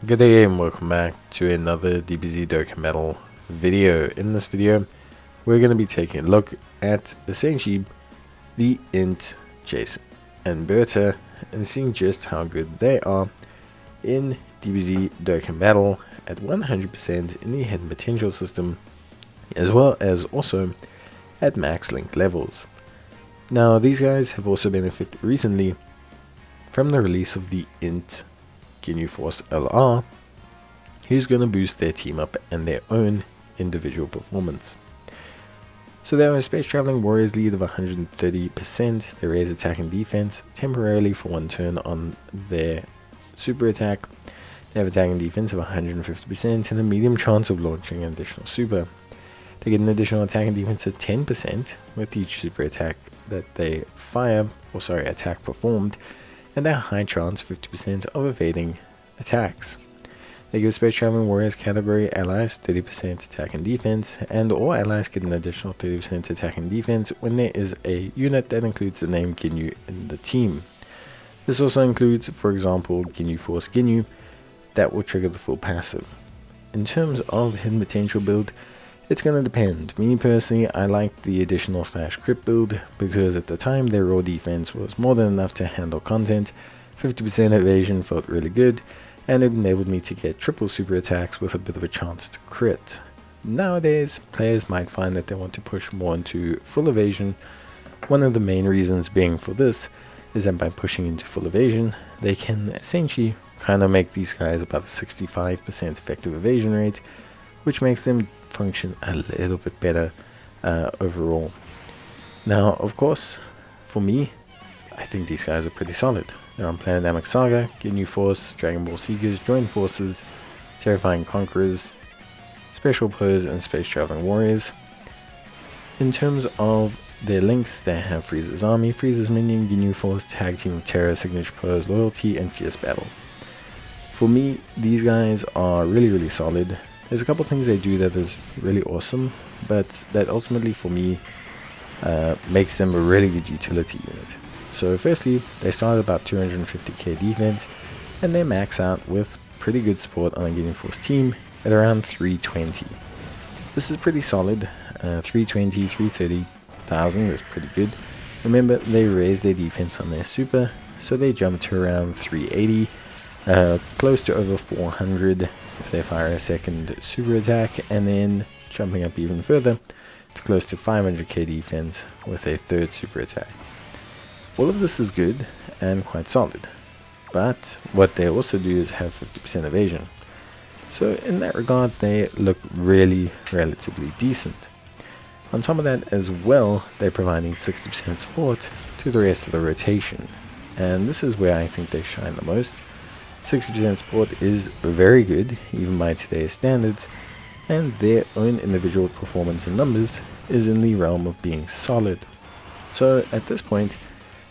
Good day and welcome back to another DBZ Dokkan Metal video. In this video, we're going to be taking a look at essentially the INT Jeice Burter and seeing just how good they are in DBZ Dokkan Metal at 100% in the hidden potential system, as well as also at max link levels. Now, these guys have also benefited recently from the release of the INT Force LR, who's going to boost their team up and their own individual performance. So they have a Space Traveling Warriors lead of 130%, they raise attack and defense temporarily for one turn on their super attack, they have attack and defense of 150% and a medium chance of launching an additional super. They get an additional attack and defense of 10% with each super attack that they attack performed, and their high chance 50% of evading attacks. They give Space Traveling Warriors category allies 30% attack and defense, and all allies get an additional 30% attack and defense when there is a unit that includes the name Ginyu in the team. This also includes, for example, Ginyu Force Ginyu, that will trigger the full passive. In terms of hidden potential build, it's going to depend. Me personally, I liked the additional / crit build because at the time their raw defense was more than enough to handle content, 50% evasion felt really good, and it enabled me to get triple super attacks with a bit of a chance to crit. Nowadays, players might find that they want to push more into full evasion. One of the main reasons being for this is that by pushing into full evasion, they can essentially kind of make these guys about a 65% effective evasion rate, which makes them function a little bit better overall. Now, of course, for me, I think these guys are pretty solid. They're on Planet Saga, Ginyu Force, Dragon Ball Seekers, Joint Forces, Terrifying Conquerors, Special Pose, and Space Traveling Warriors. In terms of their links, they have Frieza's Army, Frieza's Minion, Ginyu Force, Tag Team of Terror, Signature Pose, Loyalty, and Fierce Battle. For me, these guys are really solid. There's a couple things they do that is really awesome, but that ultimately for me makes them a really good utility unit. So firstly, they start at about 250k defense, and they max out with pretty good support on a Ginyu Force team at around 320. This is pretty solid. 320, 330,000 is pretty good. Remember, they raise their defense on their super, so they jump to around 380, close to over 400 if they fire a second super attack, and then jumping up even further to close to 500k defense with a third super attack. All of this is good and quite solid, but what they also do is have 50% evasion. So in that regard, they look really relatively decent. On top of that as well, they're providing 60% support to the rest of the rotation, and this is where I think they shine the most. 60% support is very good, even by today's standards, and their own individual performance and numbers is in the realm of being solid. So at this point,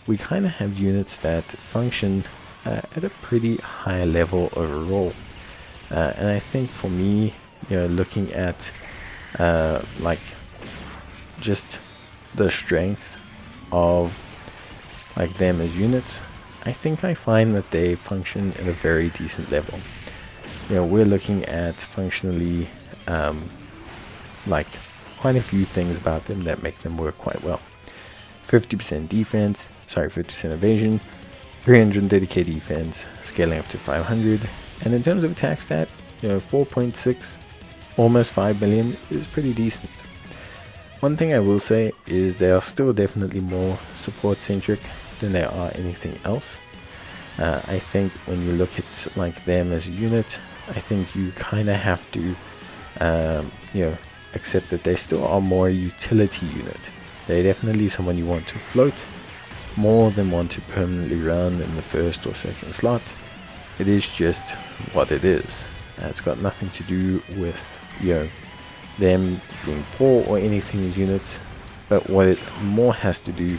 we kind of have units that function at a pretty high level overall. And I think for me, looking at like just the strength of like them as units, I think I find that they function at a very decent level. We're looking at functionally like quite a few things about them that make them work quite well. 50% evasion, 330k defense, scaling up to 500, and in terms of attack stat, 4.6, almost 5 million is pretty decent. One thing I will say is they are still definitely more support centric than they are anything else. I think when you look at like them as a unit, I think you kind of have to accept that they still are more a utility unit. They're definitely someone you want to float more than want to permanently run in the first or second slot. It is just what it is. It's got nothing to do with them being poor or anything as units, but what it more has to do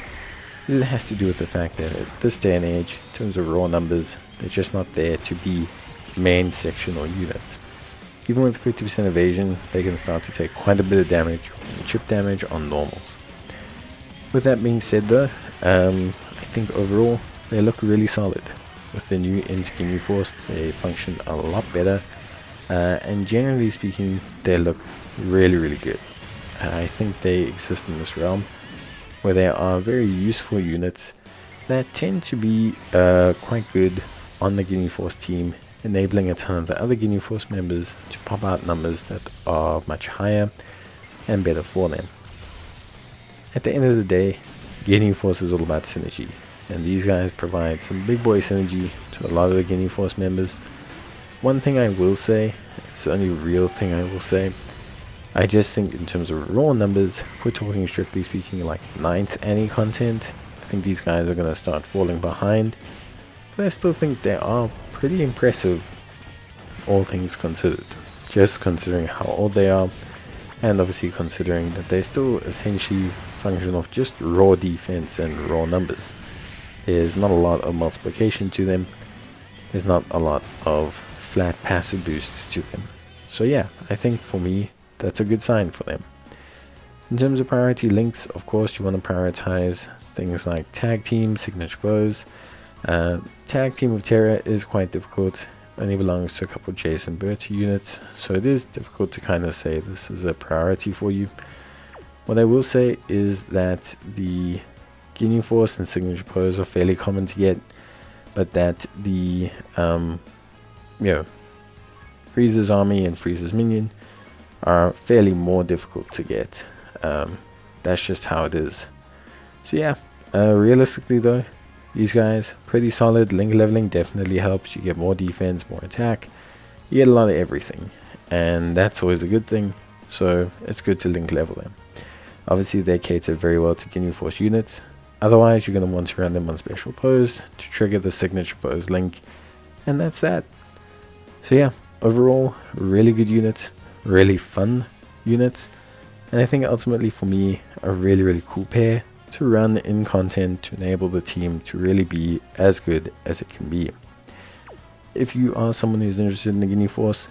is it has to do with the fact that at this day and age, in terms of raw numbers, they're just not there to be main sectional units. Even with 50% evasion, they can start to take quite a bit of damage from chip damage on normals. With that being said though, I think overall they look really solid. with the new INT Ginyu Force. They function a lot better, and generally speaking, they look really good. I think they exist in this realm where they are very useful units that tend to be quite good on the Ginyu Force team, enabling a ton of the other Ginyu Force members to pop out numbers that are much higher and better for them. At the end of the day, Ginyu Force is all about synergy, and these guys provide some big boy synergy to a lot of the Ginyu Force members. One thing I will say, it's the only real thing I will say, I just think in terms of raw numbers, we're talking strictly speaking like 9th Annie content. I think these guys are going to start falling behind, but I still think they are pretty impressive, all things considered. Just considering how old they are, and obviously considering that they still essentially function off just raw defense and raw numbers. There's not a lot of multiplication to them. There's not a lot of flat passive boosts to them. So yeah, I think for me, that's a good sign for them. In terms of priority links, of course, you want to prioritize things like tag team, signature pose. Tag team of Terror is quite difficult. Only belongs to a couple of Jeice Burter units, so it is difficult to kind of say this is a priority for you. What I will say is that the Ginyu Force and signature pose are fairly common to get, but that the Frieza's army and Frieza's minion are fairly more difficult to get. That's just how it is. So yeah, realistically though, these guys pretty solid. Link leveling definitely helps. You get more defense, more attack. You get a lot of everything, and that's always a good thing. So it's good to link level them. Obviously they cater very well to Ginyu Force units. Otherwise, you're going to want to run them on special pose to trigger the signature pose link, and that's that. So yeah, overall, really good units, really fun units, and I think ultimately for me, a really cool pair to run in content to enable the team to really be as good as it can be. If you are someone who's interested in the Ginyu Force,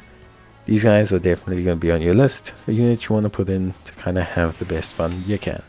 these guys are definitely going to be on your list, a unit you want to put in to kind of have the best fun you can.